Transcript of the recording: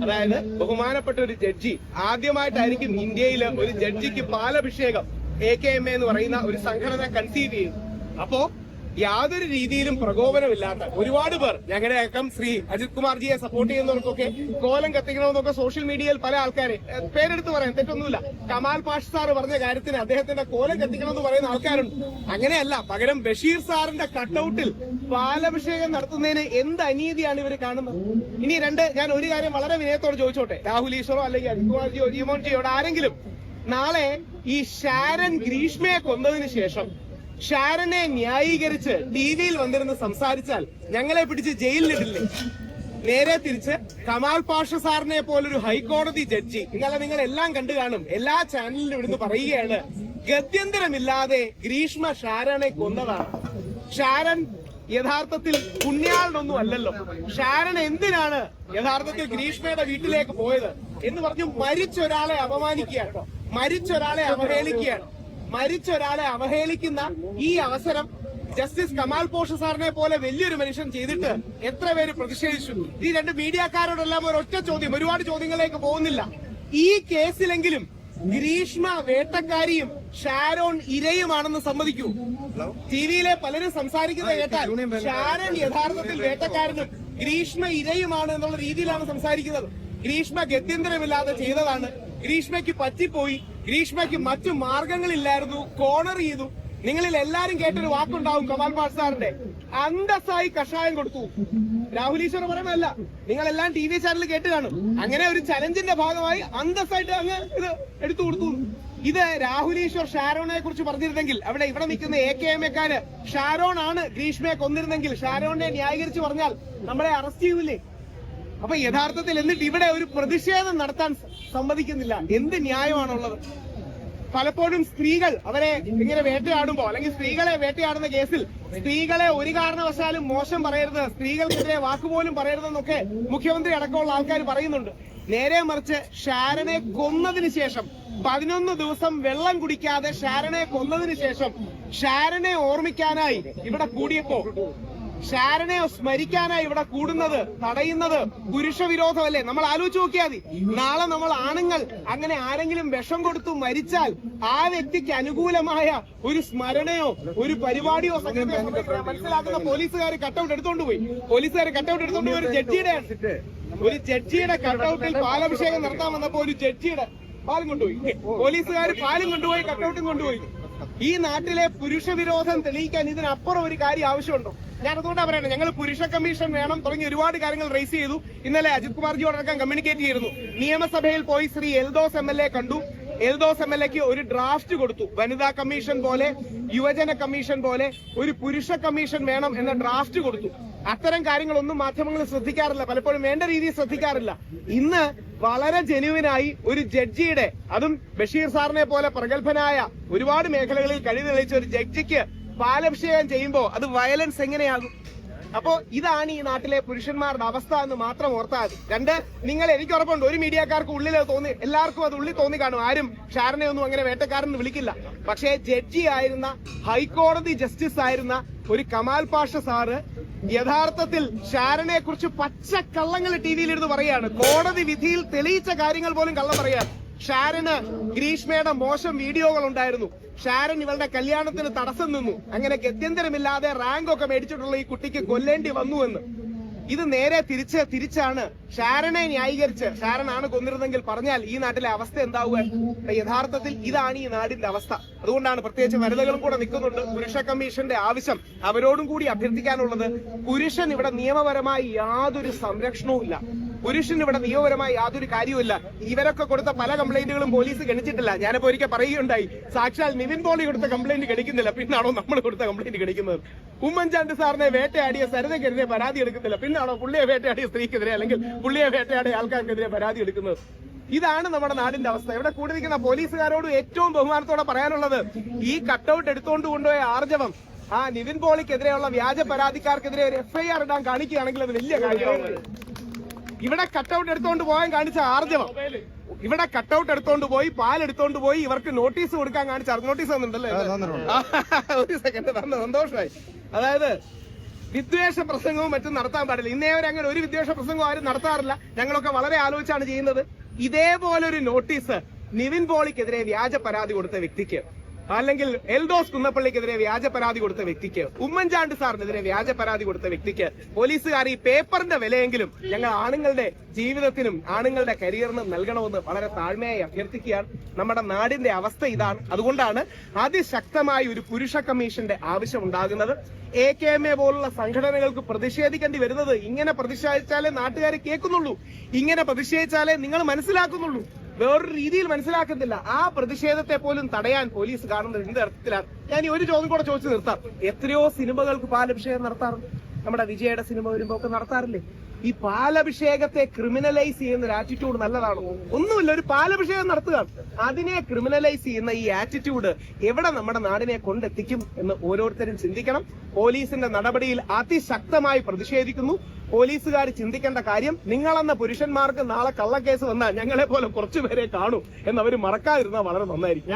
അതായത് ബഹുമാനപ്പെട്ട ഒരു ജഡ്ജി ആദ്യമായിട്ടായിരിക്കും ഇന്ത്യയിൽ ഒരു ജഡ്ജിക്ക് പാലഭിഷേകം AKMA എന്ന് പറയുന്ന ഒരു സംഘടന കൺസീവ് ചെയ്തു. അപ്പോ യാതൊരു രീതിയിലും പ്രകോപനമില്ലാത്ത ഒരുപാട് പേർ, ഞങ്ങളുടെ അക്കം ശ്രീ അജിത് കുമാർജിയെ സപ്പോർട്ട് ചെയ്യുന്നവർക്കൊക്കെ കോലം കത്തിക്കണമെന്നൊക്കെ സോഷ്യൽ മീഡിയയിൽ പല ആൾക്കാരെ പേരെടുത്ത് പറയാൻ തെറ്റൊന്നുമില്ല. കമാൽ പാഷ സാർ പറഞ്ഞ കാര്യത്തിന് അദ്ദേഹത്തിന്റെ കോലം കത്തിക്കണമെന്ന് പറയുന്ന ആൾക്കാരുണ്ട്. അങ്ങനെയല്ല, പകരം ബഷീർ സാറിന്റെ കട്ടൌട്ടിൽ പാലഭിഷേകം നടത്തുന്നതിന് എന്ത് അനീതിയാണ് ഇവർ കാണുന്നത്? ഇനി ഞാൻ ഒരു കാര്യം വളരെ വിനയത്തോട് ചോദിച്ചോട്ടെ, രാഹുൽ ഈശ്വറോ അല്ലെങ്കിൽ അജിത് കുമാർജിയോ ജീമോൻജിയോട് ആരെങ്കിലും നാളെ ഈ ഷാരൻ ഗ്രീഷ്മയെ കൊന്നതിന് ശേഷം ഷാരനെ ന്യായീകരിച്ച് ടിവിയിൽ വന്നിരുന്ന് സംസാരിച്ചാൽ ഞങ്ങളെ പിടിച്ച് ജയിലിലിടില്ലേ? നേരെ തിരിച്ച് കമാൽ പാഷ സാറിനെ പോലൊരു ഹൈക്കോടതി ജഡ്ജി, ഇന്നലെ നിങ്ങൾ എല്ലാം കണ്ടു കാണും, എല്ലാ ചാനലിലും ഇവിടുന്ന് പറയുകയാണ്, ഗത്യന്തരമില്ലാതെ ഗ്രീഷ്മ ഷാരനെ കൊന്നതാണ്. ഷാരൻ യഥാർത്ഥത്തിൽ പുണ്യാളനൊന്നും അല്ലല്ലോ. ഷാരൻ എന്തിനാണ് യഥാർത്ഥത്തിൽ ഗ്രീഷ്മയുടെ വീട്ടിലേക്ക് പോയത് എന്ന് പറഞ്ഞു മരിച്ചൊരാളെ അപമാനിക്കുകയാണ്, മരിച്ചൊരാളെ അവഹേളിക്കുകയാണ്. മരിച്ചൊരാളെ അവഹേളിക്കുന്ന ഈ അവസരം ജസ്റ്റിസ് കമാൽ പോഷ സാറിനെ പോലെ വലിയൊരു മനുഷ്യൻ ചെയ്തിട്ട് എത്ര പേര് പ്രതിഷേധിച്ചു? ഈ രണ്ട് മീഡിയക്കാരോടെല്ലാം ഒരൊറ്റ ചോദ്യം, ഒരുപാട് ചോദ്യങ്ങളിലേക്ക് പോകുന്നില്ല. ഈ കേസിലെങ്കിലും ഗ്രീഷ്മ വേട്ടക്കാരിയും ഷാരോൺ ഇരയുമാണെന്ന് സമ്മതിക്കൂ. ടിവിയിലെ പലരും സംസാരിക്കുന്നത് കേട്ടാൽ ഷാരോൺ യഥാർത്ഥത്തിൽ വേട്ടക്കാരനും ഗ്രീഷ്മ ഇരയുമാണ് എന്നുള്ള രീതിയിലാണ് സംസാരിക്കുന്നത്. ഗ്രീഷ്മ ഗത്യന്തരമില്ലാതെ ചെയ്തതാണ്, ഗ്രീഷ്മയ്ക്ക് പറ്റിപ്പോയി, ഗ്രീഷ്മയ്ക്ക് മറ്റു മാർഗങ്ങളില്ലായിരുന്നു, കോർണർ ചെയ്തു. നിങ്ങളിൽ എല്ലാരും കേട്ടൊരു വാക്കുണ്ടാവും കമാൽ പാഷ സാറിന്റെ, അന്തസ്സായി കഷായം കൊടുത്തു. രാഹുൽ ഈശ്വർ പറയുന്നതല്ല, നിങ്ങളെല്ലാം TV ചാനലിൽ കേട്ട് കാണും. അങ്ങനെ ഒരു ചലഞ്ചിന്റെ ഭാഗമായി അന്തസ്സായിട്ട് അങ്ങ് ഇത് എടുത്തു കൊടുത്തു. ഇത് രാഹുൽ ഈശ്വർ ഷാരോണെ കുറിച്ച് പറഞ്ഞിരുന്നെങ്കിൽ, ഇവിടെ നിൽക്കുന്ന AKMക്കാര് ഷാരോൺ ആണ് ഗ്രീഷ്മയെ കൊന്നിരുന്നെങ്കിൽ ഷാരോണിനെ ന്യായീകരിച്ച് പറഞ്ഞാൽ നമ്മളെ അറസ്റ്റ് ചെയ്യൂലേ? അപ്പൊ യഥാർത്ഥത്തിൽ എന്നിട്ട് ഇവിടെ ഒരു പ്രതിഷേധം നടത്താൻ സമ്മതിക്കുന്നില്ല. എന്ത് ന്യായമാണുള്ളത്? പലപ്പോഴും സ്ത്രീകൾ അവരെ ഇങ്ങനെ വേട്ടയാടുമ്പോ, അല്ലെങ്കിൽ സ്ത്രീകളെ വേട്ടയാടുന്ന കേസിൽ സ്ത്രീകളെ ഒരു കാരണവശാലും മോശം പറയരുത്, സ്ത്രീകൾക്കെതിരെ വാക്കുപോലും പറയരുതെന്നൊക്കെ മുഖ്യമന്ത്രി അടക്കമുള്ള ആൾക്കാർ പറയുന്നുണ്ട്. നേരെ മറിച്ച് ഷാരനെ കൊന്നതിന് ശേഷം 11 ദിവസം വെള്ളം കുടിക്കാതെ ഷാരനെ കൊന്നതിന് ശേഷം ഷാരനെ ഓർമ്മിക്കാനായി ഇവിടെ കൂടിയപ്പോ, ഷാരനെ സ്മരിക്കാനായി ഇവിടെ കൂടുന്നത്, തടയുന്നത് പുരുഷ വിരോധമല്ലേ? നമ്മൾ ആലോചിച്ച് നോക്കിയാൽ മതി. നാളെ നമ്മൾ ആണുങ്ങൾ അങ്ങനെ ആരെങ്കിലും വിഷം കൊടുത്തു മരിച്ചാൽ ആ വ്യക്തിക്ക് അനുകൂലമായ ഒരു സ്മരണയോ ഒരു പരിപാടിയോ മനസ്സിലാക്കുന്ന പോലീസുകാർ കട്ടൗട്ട് എടുത്തോണ്ട് പോയി. ഒരു ജഡ്ജിയുടെ കട്ടൗട്ടിൽ പാലഭിഷേകം നടത്താൻ വന്നപ്പോ ഒരു ജഡ്ജിയുടെ പാലും കൊണ്ടുപോയി, പോലീസുകാർ പാലും കൊണ്ടുപോയി, കട്ടൗട്ടും കൊണ്ടുപോയി. ഈ നാട്ടിലെ പുരുഷ വിരോധം തെളിയിക്കാൻ ഇതിനപ്പുറം ഒരു കാര്യം ആവശ്യമുണ്ടോ? ഞാൻ അതുകൊണ്ടാണ് പറയുന്നത്, ഞങ്ങൾ പുരുഷ കമ്മീഷൻ വേണം തുടങ്ങി ഒരുപാട് കാര്യങ്ങൾ റേസ് ചെയ്തു. ഇന്നലെ അജിത് കുമാർജിയോടക്കം കമ്മ്യൂണിക്കേറ്റ് ചെയ്തിരുന്നു. നിയമസഭയിൽ പോയി ശ്രീ എൽദോസ് MLA കണ്ടു. എൽദോസ് MLAക്ക് ഒരു ഡ്രാഫ്റ്റ് കൊടുത്തു. വനിതാ കമ്മീഷൻ പോലെ, യുവജന കമ്മീഷൻ പോലെ ഒരു പുരുഷ കമ്മീഷൻ വേണം എന്ന ഡ്രാഫ്റ്റ് കൊടുത്തു. അത്തരം കാര്യങ്ങളൊന്നും മാധ്യമങ്ങൾ ശ്രദ്ധിക്കാറില്ല, പലപ്പോഴും വേണ്ട രീതിയിൽ ശ്രദ്ധിക്കാറില്ല. ഇന്ന് വളരെ ജെന്യുവിനായി ഒരു ജഡ്ജിയുടെ, അതും ബഷീർ സാറിനെ പോലെ പ്രഗത്ഭനായ ഒരുപാട് മേഖലകളിൽ കഴിവ് തെളിയിച്ച ഒരു ജഡ്ജിക്ക് പാലഭിഷേകം ചെയ്യുമ്പോ അത് വയലൻസ് എങ്ങനെയാകും? അപ്പോ ഇതാണ് ഈ നാട്ടിലെ പുരുഷന്മാരുടെ അവസ്ഥ എന്ന് മാത്രം ഓർത്താൽ മതി. എനിക്ക് ഉറപ്പുണ്ട്, ഒരു മീഡിയക്കാർക്ക് ഉള്ളിൽ തോന്നി, എല്ലാവർക്കും അത് ഉള്ളിൽ തോന്നി കാണും. ആരും ഷാരനെ ഒന്നും അങ്ങനെ വേട്ടക്കാരൻ വിളിക്കില്ല. പക്ഷേ ജഡ്ജി ആയിരുന്ന, ഹൈക്കോടതി ജസ്റ്റിസ് ആയിരുന്ന ഒരു കമാൽ പാഷ സാറ് യഥാർത്ഥത്തിൽ ഷാരനെ കുറിച്ച് പച്ചക്കള്ളങ്ങൾ ടിവിയിലിരുന്ന് പറയാണ്. കോടതി വിധിയിൽ തെളിയിച്ച കാര്യങ്ങൾ പോലും കള്ളം പറയാണ്. ഷാരന് ഗ്രീഷ്മയുടെ മോശം വീഡിയോകൾ ഉണ്ടായിരുന്നു, ഷാരൻ ഇവളുടെ കല്യാണത്തിന് തടസ്സം നിന്നു, അങ്ങനെ ഗത്യന്തരമില്ലാതെ റാങ്ക് ഒക്കെ മേടിച്ചിട്ടുള്ള ഈ കുട്ടിക്ക് കൊല്ലേണ്ടി വന്നു എന്ന്. ഇത് നേരെ തിരിച്ചാണ് ഷാരനെ ന്യായീകരിച്ച് ഷാരനാണ് കൊന്നിരുന്നെങ്കിൽ പറഞ്ഞാൽ ഈ നാട്ടിലെ അവസ്ഥ എന്താവുക? യഥാർത്ഥത്തിൽ ഇതാണ് ഈ നാടിന്റെ അവസ്ഥ. അതുകൊണ്ടാണ് പ്രത്യേകിച്ച് വനിതകളും കൂടെ നിൽക്കുന്നുണ്ട്. പുരുഷ കമ്മീഷന്റെ ആവശ്യം അവരോടും കൂടി അഭ്യർത്ഥിക്കാനുള്ളത്, പുരുഷൻ ഇവിടെ നിയമപരമായി യാതൊരു സംരക്ഷണവും ഇല്ല. പുരുഷൻ ഇവിടെ നിയമപരമായി യാതൊരു കാര്യവുമില്ല. ഇവരൊക്കെ കൊടുത്ത പല കംപ്ലൈന്റുകളും പോലീസ് ഗണിച്ചിട്ടില്ല. ഞാനിപ്പോ ഒരിക്കൽ പറയുകയുണ്ടായി, സാക്ഷാൽ നിവിൻ പോളി കൊടുത്ത കംപ്ലൈന്റ് ഗണിക്കുന്നില്ല, പിന്നാണോ നമ്മൾ കൊടുത്ത കംപ്ലൈന്റ് ഗണിക്കുന്നത്? ഉമ്മൻചാണ്ടി സാറിനെ വേട്ടയാടിയ സരിതയ്ക്കെതിരെ പരാതി എടുക്കുന്നില്ല, പിന്നാണോ പുള്ളിയെ വേട്ടയാടിയ സ്ത്രീക്കെതിരെ അല്ലെങ്കിൽ പുള്ളിയെ വേട്ടയാടിയ ആൾക്കാർക്കെതിരെ പരാതി എടുക്കുന്നത്? ഇതാണ് നമ്മുടെ നാടിന്റെ അവസ്ഥ. ഇവിടെ കൂടിയിരിക്കുന്ന പോലീസുകാരോട് ഏറ്റവും ബഹുമാനത്തോടെ പറയാനുള്ളത്, ഈ കട്ടൌട്ട് എടുത്തുകൊണ്ട് കൊണ്ടുപോയ ആർജവം ആ നിവിൻ പോളിക്കെതിരെയുള്ള വ്യാജ പരാതിക്കാർക്കെതിരെ ഒരു FIR ഇടാൻ കാണിക്കുകയാണെങ്കിൽ അത് വലിയ കാര്യമാണ്. ഇവിടെ കട്ടൌട്ട് എടുത്തോണ്ട് പോകാൻ കാണിച്ച ആർജവം, ഇവിടെ കട്ടൌട്ട് എടുത്തോണ്ട് പോയി, പാലെടുത്തോണ്ട് പോയി, ഇവർക്ക് നോട്ടീസ് കൊടുക്കാൻ കാണിച്ച നോട്ടീസ് തന്നിട്ടുണ്ടല്ലേ? ഒരു സെക്കൻഡ്, സന്തോഷമായി. അതായത് വിദ്വേഷ പ്രസംഗവും മറ്റും നടത്താൻ പാടില്ല. ഇന്നേ വരെ അങ്ങനെ ഒരു വിദ്വേഷ പ്രസംഗവും ആരും നടത്താറില്ല. ഞങ്ങളൊക്കെ വളരെ ആലോചിച്ചാണ് ചെയ്യുന്നത്. ഇതേപോലൊരു നോട്ടീസ് നിവിൻ പോളിക്കെതിരെ വ്യാജ പരാതി കൊടുത്ത വ്യക്തിക്ക്, അല്ലെങ്കിൽ എൽദോസ് കുന്നപ്പള്ളിക്കെതിരെ വ്യാജ പരാതി കൊടുത്ത വ്യക്തിക്ക്, ഉമ്മൻചാണ്ടി സാറിനെതിരെ വ്യാജ പരാതി കൊടുത്ത വ്യക്തിക്ക് പോലീസുകാർ ഈ പേപ്പറിന്റെ വിലയെങ്കിലും ഞങ്ങൾ ആണുങ്ങളുടെ ജീവിതത്തിനും ആണുങ്ങളുടെ കരിയറിനും നൽകണമെന്ന് വളരെ താഴ്മയായി അഭ്യർത്ഥിക്കുകയാണ്. നമ്മുടെ നാടിന്റെ അവസ്ഥ ഇതാണ്. അതുകൊണ്ടാണ് അതിശക്തമായ ഒരു പുരുഷ കമ്മീഷന്റെ ആവശ്യമുണ്ടാകുന്നത്. AKMA പോലുള്ള സംഘടനകൾക്ക് പ്രതിഷേധിക്കേണ്ടി വരുന്നത് ഇങ്ങനെ പ്രതിഷേധിച്ചാലേ നാട്ടുകാർ കേൾക്കുന്നുള്ളൂ, ഇങ്ങനെ പ്രതിഷേധിച്ചാലേ നിങ്ങൾ മനസ്സിലാക്കുന്നുള്ളൂ. വേറൊരു രീതിയിൽ മനസ്സിലാക്കുന്നില്ല. ആ പ്രതിഷേധത്തെ പോലും തടയാൻ പോലീസ് കാണുന്നത് എന്ത് അർത്ഥത്തിലാണ്? ഞാൻ ഈ ഒരു ചോദ്യം കൂടെ ചോദിച്ചു നിർത്താം. എത്രയോ സിനിമകൾക്ക് പാലഭിഷേകം നടത്താറുണ്ട്. നമ്മുടെ വിജയുടെ സിനിമ വരുമ്പോ ഒക്കെ നടത്താറില്ലേ? ഈ പാലഭിഷേകത്തെ ക്രിമിനലൈസ് ചെയ്യുന്ന ഒരു ആറ്റിറ്റ്യൂഡ് നല്ലതാണോ? ഒന്നുമില്ല. ഒരു പാലഭിഷേകം നടത്തുക, അതിനെ ക്രിമിനലൈസ് ചെയ്യുന്ന ഈ ആറ്റിറ്റ്യൂഡ് എവിടെ നമ്മുടെ നാടിനെ കൊണ്ടെത്തിക്കും എന്ന് ഓരോരുത്തരും ചിന്തിക്കണം. പോലീസിന്റെ നടപടിയിൽ അതിശക്തമായി പ്രതിഷേധിക്കുന്നു. പോലീസുകാർ ചിന്തിക്കേണ്ട കാര്യം, നിങ്ങളെന്ന പുരുഷന്മാർക്ക് നാളെ കള്ളക്കേസ് വന്നാൽ ഞങ്ങളെ പോലെ കുറച്ചുപേരെ കാണൂ എന്നവർ മറക്കാതിരുന്നാൽ വളരെ നന്നായിരിക്കും.